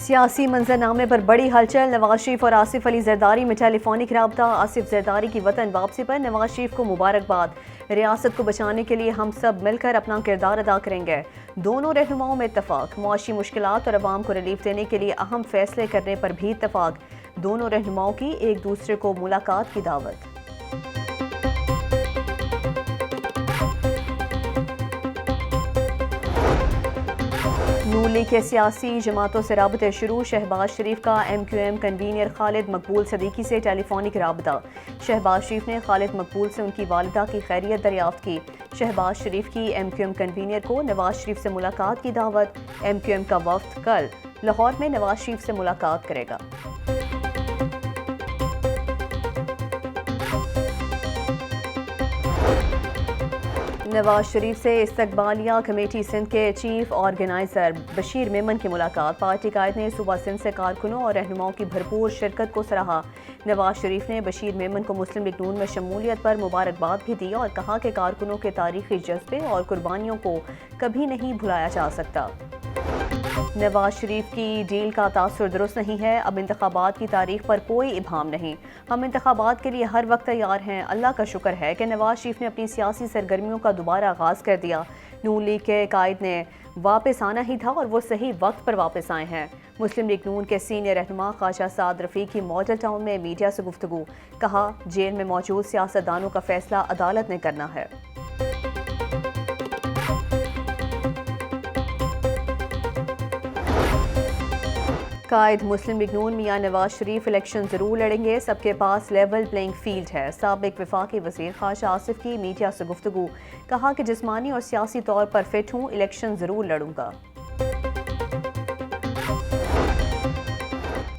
सियासी मंजरनामे पर बड़ी हलचल। नवाज शरीफ और आसिफ अली जरदारी में टेलीफोनिक रबता। आसिफ जरदारी की वतन वापसी पर नवाज शरीफ को मुबारकबाद। रियासत को बचाने के लिए हम सब मिलकर अपना किरदार अदा करेंगे। दोनों रहनुमाओं में इत्तफाक। मुआशी मुश्किलात और अवाम को रिलीफ देने के लिए अहम फैसले करने पर भी इत्तफाक। दोनों रहनुमाओं की एक दूसरे को मुलाकात की दावत। नून लीग के सियासी जमातों से राबते शुरू। शहबाज शरीफ का MQM कन्वीनर खालिद मकबूल सदीकी से टेलीफोनिक राबता। शहबाज शरीफ ने खालिद मकबूल से उनकी वालिदा की खैरियत दरियाफ्त की। शहबाज शरीफ की MQM कन्वीनर को नवाज शरीफ से मुलाकात की दावत। MQM का वफ्द कल लाहौर में नवाज शरीफ से मुलाकात करेगा। नवाज शरीफ से इस्तकबालिया कमेटी सिंध के चीफ ऑर्गेनाइजर बशीर मेमन की मुलाकात। पार्टी कायद ने सूबा सिंध से कारकुनों और रहनुमाओं की भरपूर शिरकत को सराहा। नवाज शरीफ ने बशीर मेमन को मुस्लिम लीग नून में शमूलियत पर मुबारकबाद भी दी और कहा कि कारकुनों के तारीखी जज्बे और कुर्बानियों को कभी नहीं भुलाया जा सकता। नवाज शरीफ की डील का तासुर दुरुस्त नहीं है। अब इंतखाबात की तारीख पर कोई इबाम नहीं। हम इंतखाबात के लिए हर वक्त तैयार हैं। अल्लाह का शुक्र है कि नवाज शरीफ ने अपनी सियासी सरगर्मियों का दोबारा आगाज़ कर दिया। नून लीग के कायद ने वापस आना ही था और वो सही वक्त पर वापस आए हैं। मुस्लिम लीग नून के सीनियर रहनुमा ख्वाजा साद रफ़ीक की मॉडल टाउन में मीडिया से गुफ्तगू। कहा, जेल में मौजूद सियासतदानों का फैसला अदालत ने करना है। कायद मुस्लिम लीग नून मियां नवाज शरीफ इलेक्शन जरूर लड़ेंगे। सबके पास लेवल प्लेइंग फील्ड है। साबिक वफाकी वज़ीर ख्वाजा आसिफ की मीडिया से गुफ्तगू। कहा कि जिस्मानी और सियासी तौर पर फिट हूँ, इलेक्शन जरूर लड़ूंगा।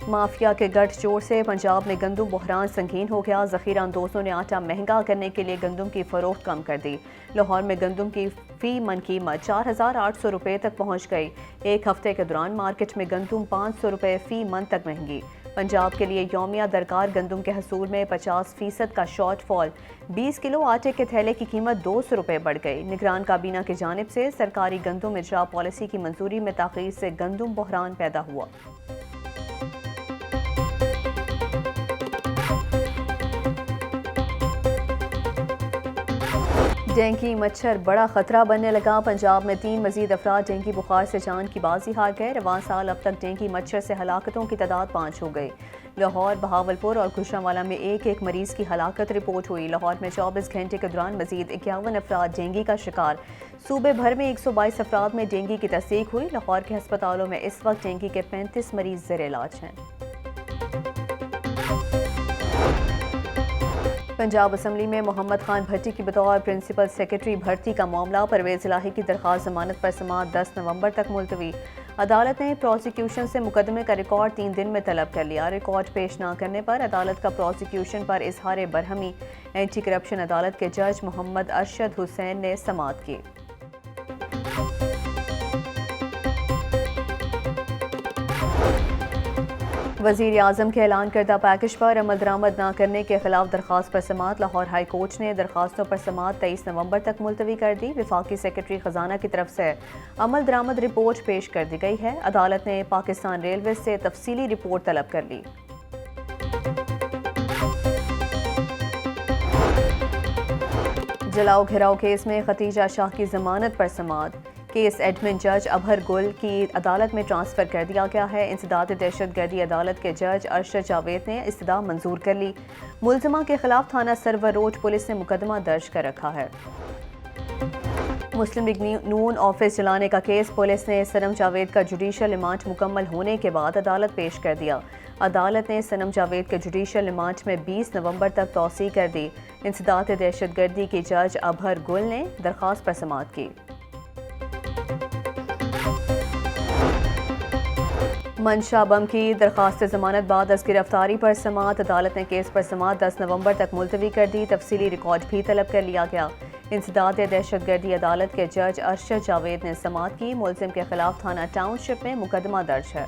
माफिया के गठजोड़ से पंजाब में गंदम बहरान संगीन हो गया। ज़ख़ीरा अंदोज़ों ने आटा महंगा करने के लिए गंदम की फ़रोख्त कम कर दी। लाहौर में गंदम की फ़ी मन कीमत 4,800 रुपये तक पहुँच गई। एक हफ्ते के दौरान मार्केट में गंदम 500 रुपये फ़ी मन तक महंगी। पंजाब के लिए यौमिया दरकार गंदम के हसूल में 50% का शॉर्टफॉल। 20 किलो आटे के थैले की कीमत 200 रुपये बढ़ गई। निगरान काबीना की जानिब से सरकारी गंदम इजरा पॉलिसी की मंजूरी में ताख़ीर से गंदम बहरान पैदा हुआ। डेंगू मच्छर बड़ा खतरा बनने लगा। पंजाब में 3 मजीद अफराद डेंगू बुखार से जान की बाजी हार गए। रवां साल अब तक डेंगू मच्छर से हलाकतों की तादाद 5 हो गई। लाहौर, बहावलपुर और गुजरांवाला में एक एक मरीज की हलाकत रिपोर्ट हुई। लाहौर में 24 घंटे के दौरान मजीद 51 अफराद डेंगू का शिकार। सूबे भर में 122 अफराद में डेंगू की तस्दीक हुई। लाहौर के अस्पतालों में इस वक्त डेंगू के 35 मरीज ज़ेर इलाज हैं। पंजाब असम्बली में मोहम्मद खान भट्टी की बतौर प्रिंसिपल सेक्रेटरी भर्ती का मामला। परवेज इलाही की दरख्वास्त जमानत पर समाअत 10 नवंबर तक मुलतवी। अदालत ने प्रोसिक्यूशन से मुकदमे का रिकॉर्ड 3 दिन में तलब कर लिया। रिकॉर्ड पेश न करने पर अदालत का प्रोसिक्यूशन पर इजहार बरहमी। एंटी करप्शन अदालत के जज मोहम्मद अरशद हुसैन ने समाअत की। वज़ीर आज़म के ऐलान करदा पैकेज पर अमल दरामद न करने के खिलाफ दरख्वास्त पर समाअत। लाहौर हाई कोर्ट ने दरख्वास्तों पर समाअत 23 नवंबर तक मुलतवी कर दी। वफाकी सेक्रेटरी खजाना की तरफ से अमल दरामद रिपोर्ट पेश कर दी गई है। अदालत ने पाकिस्तान रेलवे से तफसीली रिपोर्ट तलब कर ली। जलाओ घिराव केस में खतीजा शाह की जमानत पर समाअत। केस एडमिन जज अबहर गुल की अदालत में ट्रांसफ़र कर दिया गया है। इंसदाद दहशतगर्दी अदालत के जज अरशद जावेद ने इस्तदा मंजूर कर ली। मुलजमा के खिलाफ थाना सरवर रोड पुलिस ने मुकदमा दर्ज कर रखा है। मुस्लिम लीग नून ऑफिस जलाने का केस पुलिस ने सनम जावेद का जुडिशल रिमांड मुकम्मल होने के बाद अदालत पेश कर दिया। अदालत ने सनम जावेद के जुडिशल रिमांड में 20 नवंबर तक तौसीह कर दी। इंसदाद दहशतगर्दी की जज अबहर गुल ने दरख्वास्त पर समाअत की। मंशा बम की दरख्वास्त जमानत बाद अज़ गिरफ्तारी पर समाअत। अदालत ने केस पर समाअत 10 नवंबर तक मुलतवी कर दी। तफसीली रिकॉर्ड भी तलब कर लिया गया। इंसदाद दहशतगर्दी अदालत के जज अरशद जावेद ने समाअत की। मुलजिम के खिलाफ थाना टाउनशिप में मुकदमा दर्ज है।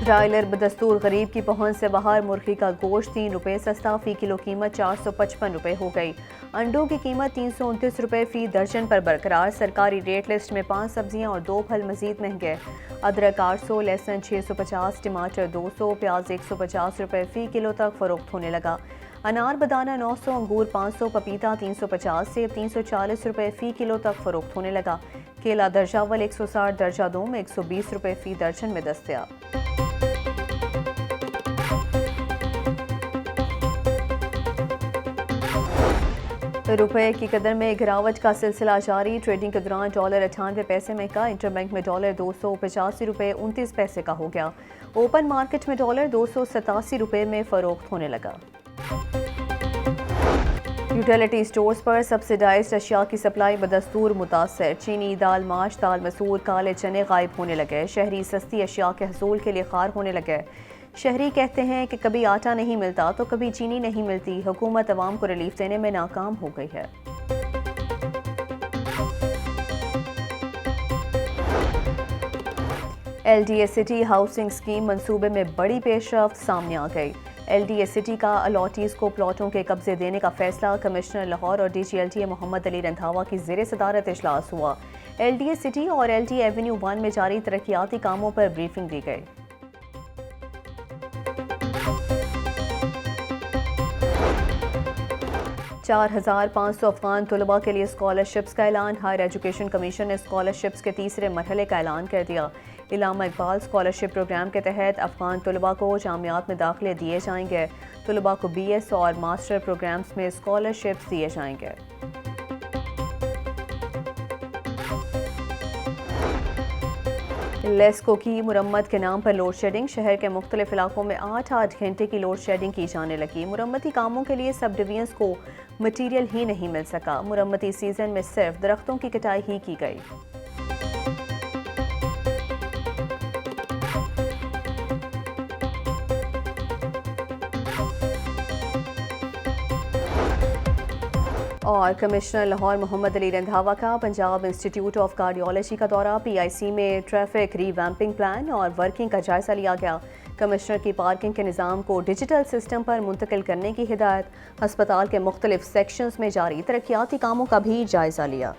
ब्रायलर बदस्तूर गरीब की पहुंच से बाहर। मुर्गी का गोश्त 3 रुपये सस्ता, फी किलो कीमत 455 रुपये हो गई। अंडों की कीमत 329 रुपये फी दर्जन पर बरकरार। सरकारी रेट लिस्ट में 5 सब्जियां और 2 फल मजीद महंगे। अदरक 800, लहसुन 650, टमाटर 200, प्याज 150 रुपये फी किलो तक फरोख्त होने लगा। अनार बदाना 900, अंगूर 500, पपीता 350, सेब 340 रुपये फी किलो तक फरोख्त होने लगा। केला दर्जा अव्वल 160, दर्जा दो में 120 रुपये फी दर्जन में दस्तयाब। रुपए की कदर में गिरावट का सिलसिला जारी। ट्रेडिंग के दौरान डॉलर 98 पैसे में का, इंटरबैंक में डॉलर 285 रुपये 29 पैसे का हो गया। ओपन मार्केट में डॉलर 287 रुपये में फरोख्त होने लगा। यूटिलिटी स्टोर्स पर सब्सिडाइज्ड अशिया की सप्लाई बदस्तूर मुतासर। चीनी, दाल, माश, दाल मसूर, काले चने गायब होने लगे। शहरी सस्ती अशिया के हसूल के लिए खार होने लगे। शहरी कहते हैं कि कभी आटा नहीं मिलता तो कभी चीनी नहीं मिलती। हुकूमत अवाम को रिलीफ देने में नाकाम हो गई है। LDA सिटी हाउसिंग स्कीम मंसूबे में बड़ी पेशरफ्त सामने आ गई। LDA सिटी का अलॉटीज को प्लॉटों के कब्जे देने का फैसला। कमिश्नर लाहौर और DGLTA मोहम्मद अली रंधावा की ज़ेर सदारत इजलास हुआ। LDA सिटी और LDA एवेन्यू 1 में जारी तरक्याती कामों पर ब्रीफिंग दी गई। 4,500 अफगान तलबा के लिए स्कॉलरशिप्स का ऐलान। हायर एजुकेशन कमीशन ने स्कॉलरशिप्स के तीसरे मरहले का ऐलान कर दिया। इलामा इकबाल स्कॉलरशिप प्रोग्राम के तहत अफगान तलबा को जामियात में दाखिले दिए जाएंगे। तलबा को BS और मास्टर प्रोग्राम्स में स्कॉलरशिप्स दिए जाएंगे। लेस्को की मुरम्मत के नाम पर लोड शेडिंग। शहर के मुख्तलिफ इलाकों में 8-8 घंटे की लोड शेडिंग की जाने लगी। मुरम्मती कामों के लिए सब डिवीजन्स को मटीरियल ही नहीं मिल सका। मुरम्मती सीजन में सिर्फ दरख्तों की कटाई ही की गई। और कमिश्नर लाहौर मोहम्मद अली रंधावा का पंजाब इंस्टीट्यूट ऑफ कार्डियोलॉजी का दौरा। PIC में ट्रैफिक रीवैम्पिंग प्लान और वर्किंग का जायजा लिया गया। कमिश्नर की पार्किंग के निज़ाम को डिजिटल सिस्टम पर मुंतकिल करने की हिदायत। अस्पताल के मुख्तलिफ सेक्शंस में जारी तरक्याती कामों का भी जायजा लिया।